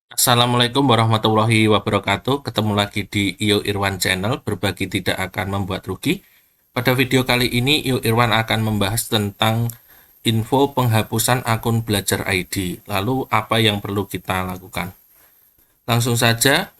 Assalamualaikum warahmatullahi wabarakatuh. Ketemu lagi di Iyo Irwan Channel, berbagi tidak akan membuat rugi. Pada video kali ini, Iyo Irwan akan membahas tentang info penghapusan akun Belajar ID. Lalu, apa yang perlu kita lakukan? Langsung saja,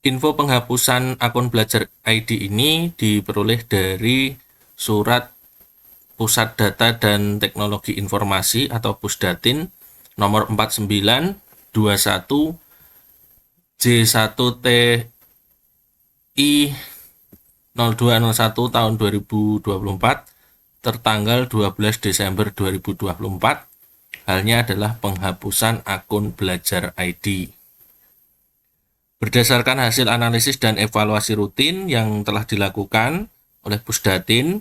info penghapusan akun Belajar ID ini diperoleh dari Surat Pusat Data dan Teknologi Informasi atau Pusdatin nomor 4921 J1TI 0201 tahun 2024 tertanggal 12 Desember 2024. Halnya adalah penghapusan akun Belajar ID. Berdasarkan hasil analisis dan evaluasi rutin yang telah dilakukan oleh Pusdatin,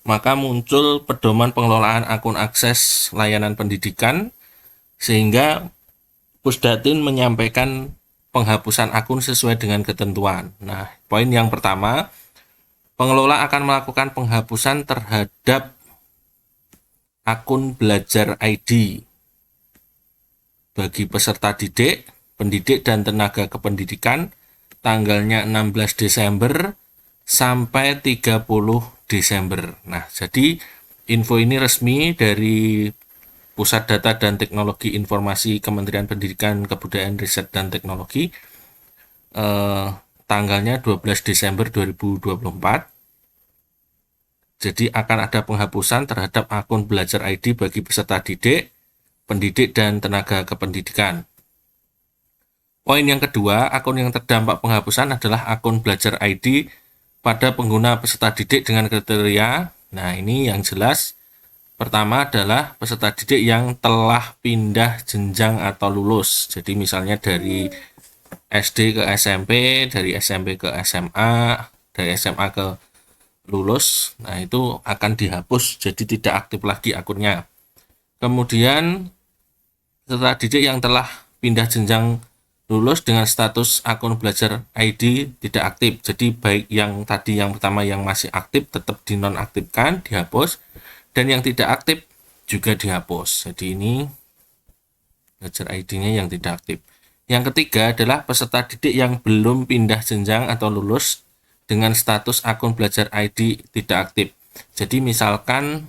maka muncul pedoman pengelolaan akun akses layanan pendidikan sehingga Pusdatin menyampaikan penghapusan akun sesuai dengan ketentuan. Nah, poin yang pertama, pengelola akan melakukan penghapusan terhadap akun Belajar ID bagi peserta didik, pendidik, dan tenaga kependidikan tanggalnya 16 Desember sampai 30 Desember. Nah, jadi info ini resmi dari Pusat Data dan Teknologi Informasi Kementerian Pendidikan, Kebudayaan, Riset, dan Teknologi tanggalnya 12 Desember 2024. Jadi akan ada penghapusan terhadap akun Belajar ID bagi peserta didik, pendidik, dan tenaga kependidikan. Poin yang kedua, akun yang terdampak penghapusan adalah akun Belajar ID pada pengguna peserta didik dengan kriteria. Nah, ini yang jelas. Pertama adalah peserta didik yang telah pindah jenjang atau lulus. Jadi misalnya dari SD ke SMP, dari SMP ke SMA, dari SMA ke lulus. Nah, itu akan dihapus, jadi tidak aktif lagi akunnya. Kemudian peserta didik yang telah pindah jenjang lulus dengan status akun Belajar ID tidak aktif. Jadi baik yang tadi yang pertama yang masih aktif tetap dinonaktifkan, dihapus, dan yang tidak aktif juga dihapus. Jadi ini Belajar ID-nya yang tidak aktif. Yang ketiga adalah peserta didik yang belum pindah jenjang atau lulus dengan status akun Belajar ID tidak aktif. Jadi misalkan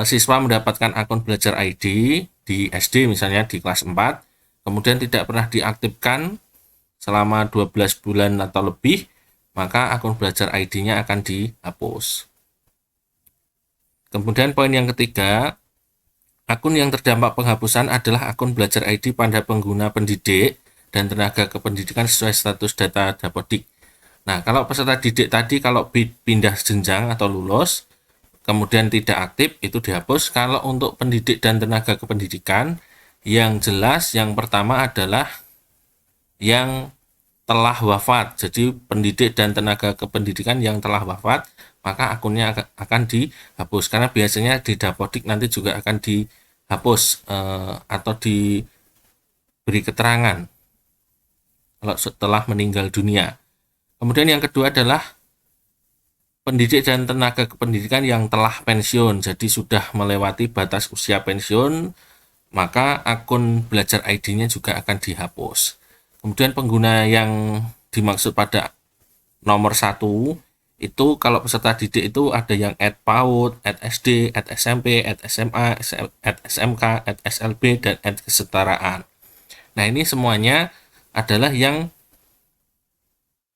siswa mendapatkan akun Belajar ID di SD misalnya di kelas 4, kemudian tidak pernah diaktifkan selama 12 bulan atau lebih, maka akun Belajar ID-nya akan dihapus. Kemudian poin yang ketiga, akun yang terdampak penghapusan adalah akun Belajar ID pada pengguna pendidik dan tenaga kependidikan sesuai status data Dapodik. Nah, kalau peserta didik tadi kalau pindah jenjang atau lulus, kemudian tidak aktif, itu dihapus. Kalau untuk pendidik dan tenaga kependidikan, yang jelas yang pertama adalah yang telah wafat. Jadi pendidik dan tenaga kependidikan yang telah wafat, maka akunnya akan dihapus. Karena biasanya di Dapodik nanti juga akan dihapus atau diberi keterangan kalau setelah meninggal dunia. Kemudian yang kedua adalah pendidik dan tenaga kependidikan yang telah pensiun, jadi sudah melewati batas usia pensiun, maka akun Belajar ID-nya juga akan dihapus. Kemudian pengguna yang dimaksud pada nomor 1 itu kalau peserta didik itu ada yang @PAUD, @SD, @SMP, @SMA, @SMK, @SLB, dan @kesetaraan. Nah, ini semuanya adalah yang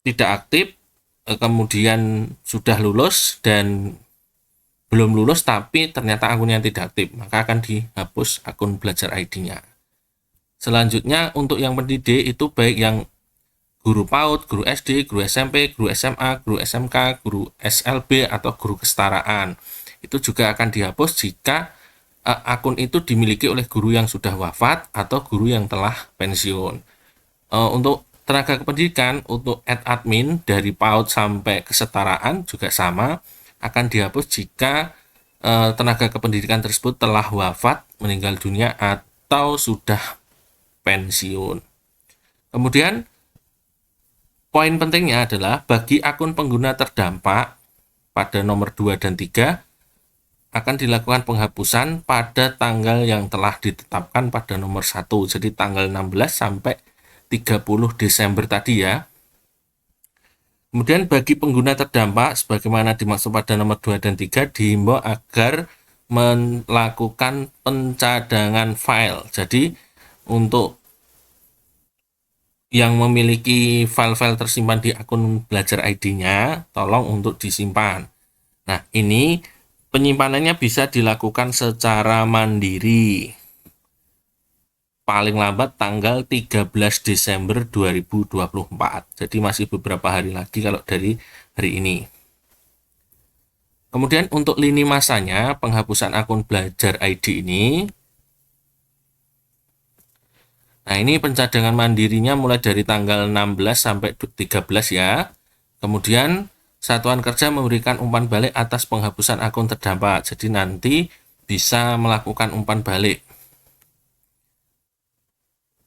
tidak aktif, kemudian sudah lulus dan belum lulus tapi ternyata akunnya tidak aktif, maka akan dihapus akun Belajar ID-nya. Selanjutnya untuk yang pendidik itu baik yang guru PAUD, guru SD, guru SMP, guru SMA, guru SMK, guru SLB, atau guru kesetaraan. Itu juga akan dihapus jika akun itu dimiliki oleh guru yang sudah wafat atau guru yang telah pensiun. Untuk tenaga kependidikan, untuk admin dari PAUD sampai kesetaraan juga sama, akan dihapus jika tenaga kependidikan tersebut telah wafat, meninggal dunia, atau sudah pensiun. Kemudian poin pentingnya adalah bagi akun pengguna terdampak pada nomor 2 dan 3 akan dilakukan penghapusan pada tanggal yang telah ditetapkan pada nomor 1. Jadi tanggal 16 sampai 30 Desember tadi ya. Kemudian bagi pengguna terdampak sebagaimana dimaksud pada nomor 2 dan 3 dihimbau agar melakukan pencadangan file. Jadi untuk yang memiliki file-file tersimpan di akun Belajar ID-nya, tolong untuk disimpan. Nah, ini penyimpanannya bisa dilakukan secara mandiri. Paling lambat tanggal 13 Desember 2024. Jadi masih beberapa hari lagi kalau dari hari ini. Kemudian untuk lini masanya, penghapusan akun Belajar ID ini. Nah, ini pencadangan mandirinya mulai dari tanggal 16 sampai 13 ya. Kemudian Satuan Kerja memberikan umpan balik atas penghapusan akun terdampak. Jadi nanti bisa melakukan umpan balik.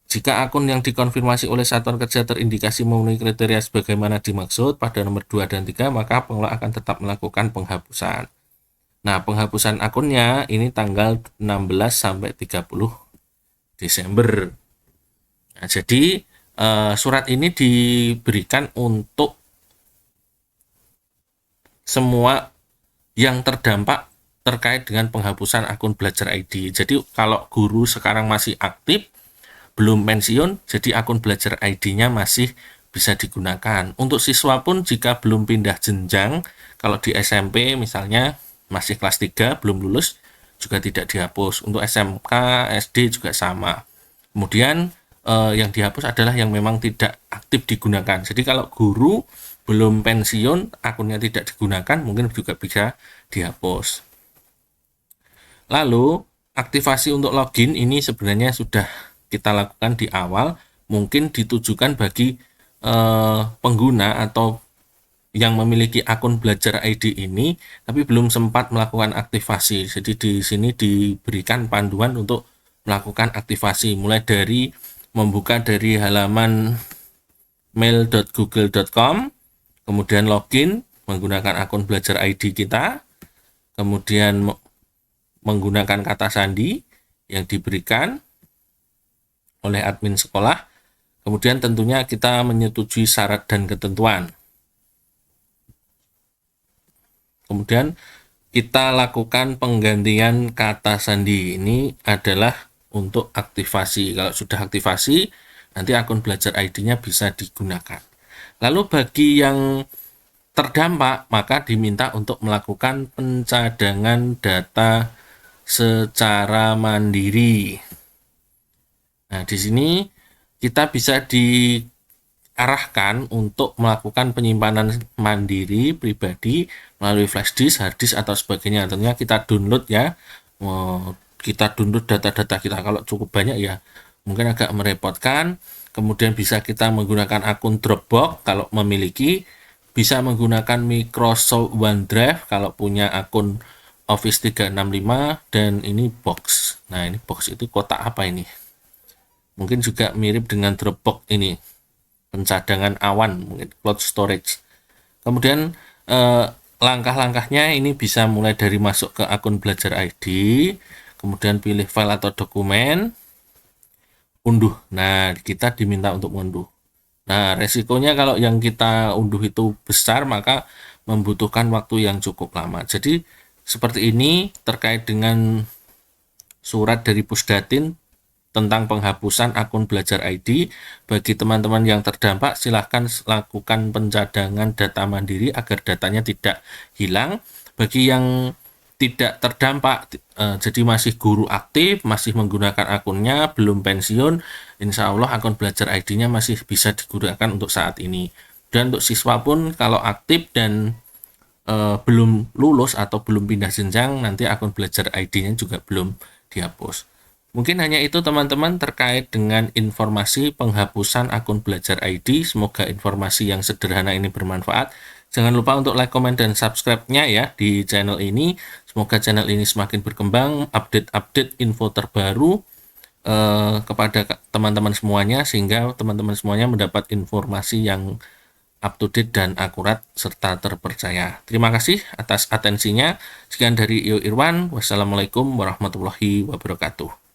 Jika akun yang dikonfirmasi oleh Satuan Kerja terindikasi memenuhi kriteria sebagaimana dimaksud pada nomor 2 dan 3, maka pengelola akan tetap melakukan penghapusan. Nah, penghapusan akunnya ini tanggal 16 sampai 30 Desember. Nah, jadi surat ini diberikan untuk semua yang terdampak terkait dengan penghapusan akun Belajar ID. Jadi kalau guru sekarang masih aktif, belum pensiun, jadi akun Belajar ID-nya masih bisa digunakan. Untuk siswa pun jika belum pindah jenjang, kalau di SMP misalnya masih kelas 3, belum lulus, juga tidak dihapus. Untuk SMK, SD juga sama. Kemudian yang dihapus adalah yang memang tidak aktif digunakan. Jadi kalau guru belum pensiun, akunnya tidak digunakan, mungkin juga bisa dihapus. Lalu, aktivasi untuk login ini sebenarnya sudah kita lakukan di awal, mungkin ditujukan bagi pengguna atau yang memiliki akun Belajar ID ini tapi belum sempat melakukan aktivasi. Jadi di sini diberikan panduan untuk melakukan aktivasi, mulai dari membuka dari halaman mail.google.com, kemudian login menggunakan akun Belajar ID kita, kemudian menggunakan kata sandi yang diberikan oleh admin sekolah. Kemudian tentunya kita menyetujui syarat dan ketentuan. Kemudian kita lakukan penggantian kata sandi. Ini adalah untuk aktivasi. Kalau sudah aktivasi, nanti akun Belajar ID-nya bisa digunakan. Lalu bagi yang terdampak, maka diminta untuk melakukan pencadangan data secara mandiri. Nah, di sini kita bisa diarahkan untuk melakukan penyimpanan mandiri pribadi melalui flash disk, hard disk, atau sebagainya. Tentunya kita download ya, kita download data-data kita. Kalau cukup banyak ya mungkin agak merepotkan. Kemudian bisa kita menggunakan akun Dropbox kalau memiliki, bisa menggunakan Microsoft OneDrive kalau punya akun Office 365, dan ini box. Nah, ini box itu kotak apa ini? Mungkin juga mirip dengan Dropbox ini, pencadangan awan, mungkin cloud storage. Kemudian langkah-langkahnya ini bisa mulai dari masuk ke akun Belajar ID, kemudian pilih file atau dokumen, unduh. Nah, kita diminta untuk mengunduh. Nah, resikonya kalau yang kita unduh itu besar, maka membutuhkan waktu yang cukup lama. Jadi seperti ini terkait dengan surat dari Pusdatin tentang penghapusan akun Belajar ID. Bagi teman-teman yang terdampak, silahkan lakukan pencadangan data mandiri agar datanya tidak hilang. Bagi yang tidak terdampak, jadi masih guru aktif, masih menggunakan akunnya, belum pensiun, insya Allah akun Belajar ID-nya masih bisa digunakan untuk saat ini. Dan untuk siswa pun kalau aktif dan belum lulus atau belum pindah jenjang, nanti akun Belajar ID-nya juga belum dihapus. Mungkin hanya itu teman-teman terkait dengan informasi penghapusan akun Belajar ID. Semoga informasi yang sederhana ini bermanfaat. Jangan lupa untuk like, komen, dan subscribe-nya ya di channel ini. Semoga channel ini semakin berkembang, update-update info terbaru kepada teman-teman semuanya, sehingga teman-teman semuanya mendapat informasi yang up to date dan akurat serta terpercaya. Terima kasih atas atensinya. Sekian dari Iyo Irwan. Wassalamualaikum warahmatullahi wabarakatuh.